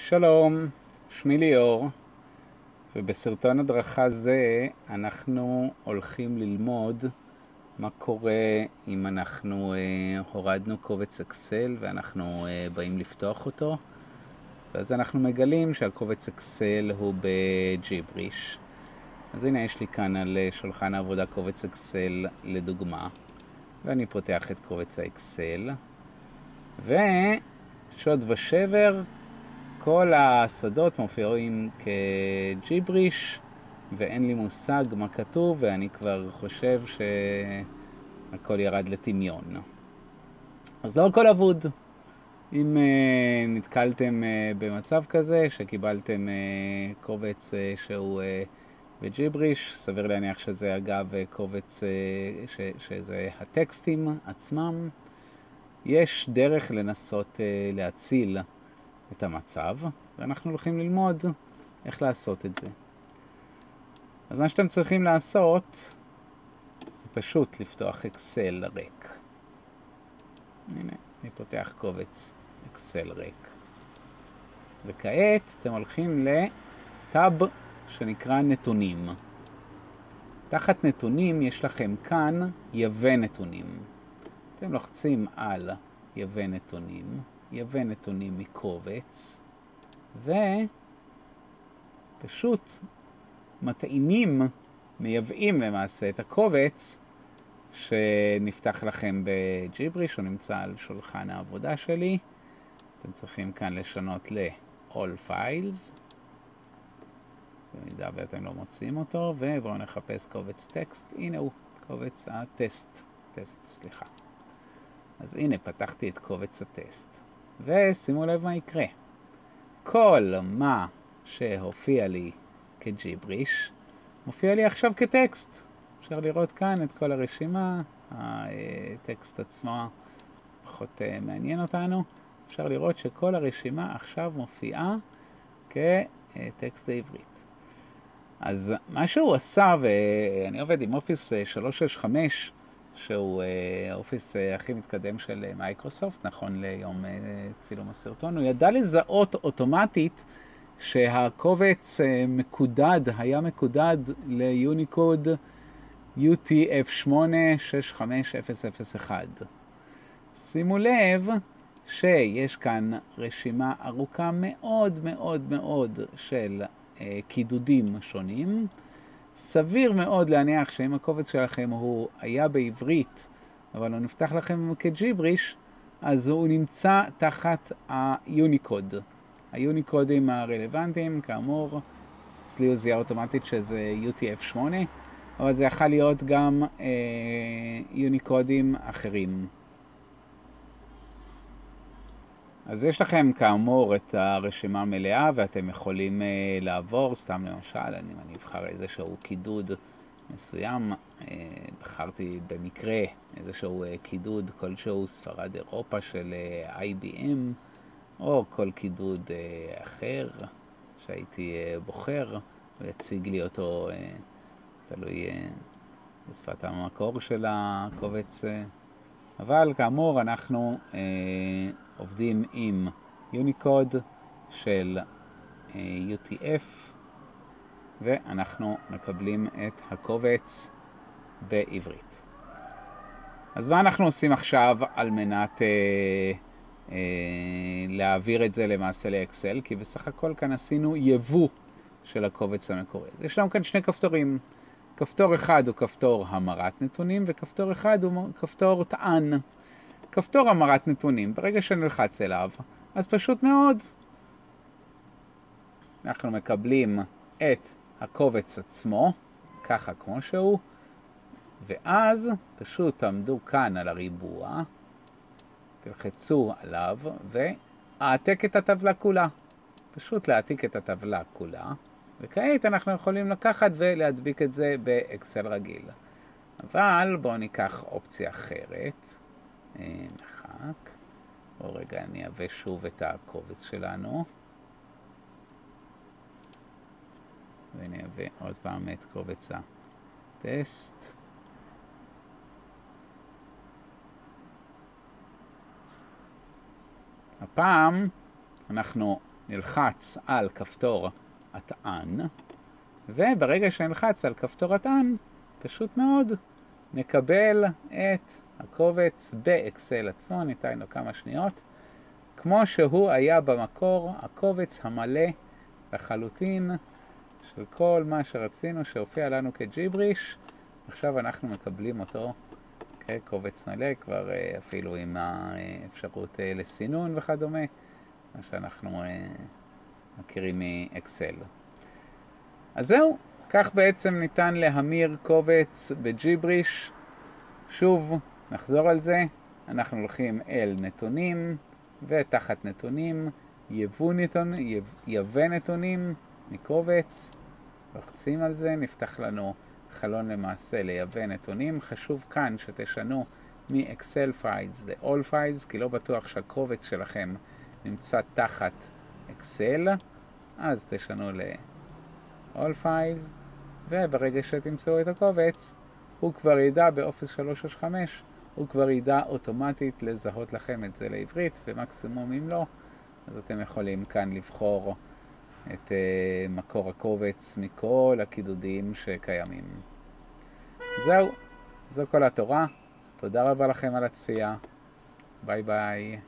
שלום, שמי ליאור, ובסרטון הדרכה זה אנחנו הולכים ללמוד מה קורה אם אנחנו הורדנו קובץ אקסל ואנחנו באים לפתוח אותו, ואז אנחנו מגלים שהקובץ אקסל הוא בג'יבריש. אז הנה יש לי כאן על שולחן העבודה קובץ אקסל לדוגמה, ואני פותח את קובץ האקסל, ושוד ושבר, כל השדות מופיעים כג'יבריש, ואין לי מושג מה כתוב, ואני כבר חושב שהכל ירד לטמיון. אז לא הכל אבוד. אם נתקלתם במצב כזה, שקיבלתם קובץ שהוא בג'יבריש, סביר להניח שזה אגב קובץ שזה הטקסטים עצמם, יש דרך לנסות להציל את המצב, ואנחנו הולכים ללמוד איך לעשות את זה. אז מה שאתם צריכים לעשות זה פשוט לפתוח אקסל ריק. הנה, אני פותח קובץ אקסל ריק. וכעת אתם הולכים לטאב שנקרא נתונים. תחת נתונים יש לכם כאן יווה נתונים. אתם לוחצים על יווה נתונים, יווה נתונים מקובץ, ופשוט מטעינים, מייבאים למעשה את הקובץ שנפתח לכם בג'יבריש, הוא נמצא על שולחן העבודה שלי. אתם צריכים כאן לשנות ל-all files, במידה ואתם לא מוצאים אותו, ובואו נחפש קובץ טקסט. הנה הוא, קובץ הטסט, סליחה. אז הנה, פתחתי את קובץ הטסט, ושימו לב מה יקרה. כל מה שהופיע לי כג'יבריש, מופיע לי עכשיו כטקסט. אפשר לראות כאן את כל הרשימה, הטקסט עצמו פחות מעניין אותנו. אפשר לראות שכל הרשימה עכשיו מופיעה כטקסט העברית. אז מה שהוא עשה, ואני עובד עם אופיס 365, שהוא האופיס הכי מתקדם של מייקרוסופט, נכון ליום צילום הסרטון, הוא ידע לזהות אוטומטית שהקובץ היה מקודד ליוניקוד UTF-8-65001. שימו לב שיש כאן רשימה ארוכה מאוד מאוד מאוד של קידודים שונים. סביר מאוד להניח שאם הקובץ שלכם הוא היה בעברית, אבל הוא נפתח לכם כג'יבריש, אז הוא נמצא תחת היוניקוד. היוניקודים הרלוונטיים, כאמור, אצלי הוא זיהה אוטומטית שזה UTF-8, אבל זה יכול להיות גם יוניקודים אחרים. אז יש לכם כאמור את הרשימה המלאה, ואתם יכולים לעבור, סתם למשל, אני אבחר איזשהו קידוד מסוים, בחרתי במקרה איזשהו קידוד כלשהו ספרד אירופה של IBM, או כל קידוד אחר שהייתי בוחר, ויציג לי אותו, תלוי בשפת המקור של הקובץ. אבל כאמור אנחנו עובדים עם יוניקוד של UTF, ואנחנו מקבלים את הקובץ בעברית. אז מה אנחנו עושים עכשיו על מנת להעביר את זה למעשה לאקסל? כי בסך הכל כאן עשינו יבוא של הקובץ המקורי. אז יש לנו כאן שני כפתורים. כפתור אחד הוא כפתור המרת נתונים, וכפתור אחד הוא כפתור טען. כפתור המרת נתונים, ברגע שנלחץ אליו, אז פשוט מאוד אנחנו מקבלים את הקובץ עצמו, ככה כמו שהוא, ואז פשוט תעמדו כאן על הריבוע, תלחצו עליו והעתק את הטבלה כולה. פשוט להעתיק את הטבלה כולה, וכעת אנחנו יכולים לקחת ולהדביק את זה באקסל רגיל. אבל בואו ניקח אופציה אחרת. מחק. בואו רגע אני אעבה שוב את הקובץ שלנו. ואני אעבה עוד פעם את קובץ הטסט. הפעם אנחנו נלחץ על כפתור הטען, וברגע שנלחץ על כפתור הטען, פשוט מאוד, נקבל את הקובץ באקסל עצמו, ניתן לו כמה שניות, כמו שהוא היה במקור, הקובץ המלא לחלוטין של כל מה שרצינו שהופיע לנו כג'יבריש. עכשיו אנחנו מקבלים אותו כקובץ מלא, כבר אפילו עם האפשרות לסינון וכדומה, מה שאנחנו מכירים מאקסל. אז זהו, כך בעצם ניתן להמיר קובץ בג'יבריש. שוב, נחזור על זה, אנחנו הולכים אל נתונים, ותחת נתונים, יווה נתונים מקובץ, לוחצים על זה, נפתח לנו חלון למעשה ליווה נתונים. חשוב כאן שתשנו מ-Excel Files ל-All Files, כי לא בטוח שהקובץ שלכם נמצא תחת Excel, אז תשנו ל-All Files, וברגע שתמצאו את הקובץ, הוא כבר ידע באופיס 365, הוא כבר ידע אוטומטית לזהות לכם את זה לעברית, ומקסימום אם לא, אז אתם יכולים כאן לבחור את מקור הקובץ מכל הקידודים שקיימים. זהו, זו כל התורה. תודה רבה לכם על הצפייה. ביי ביי.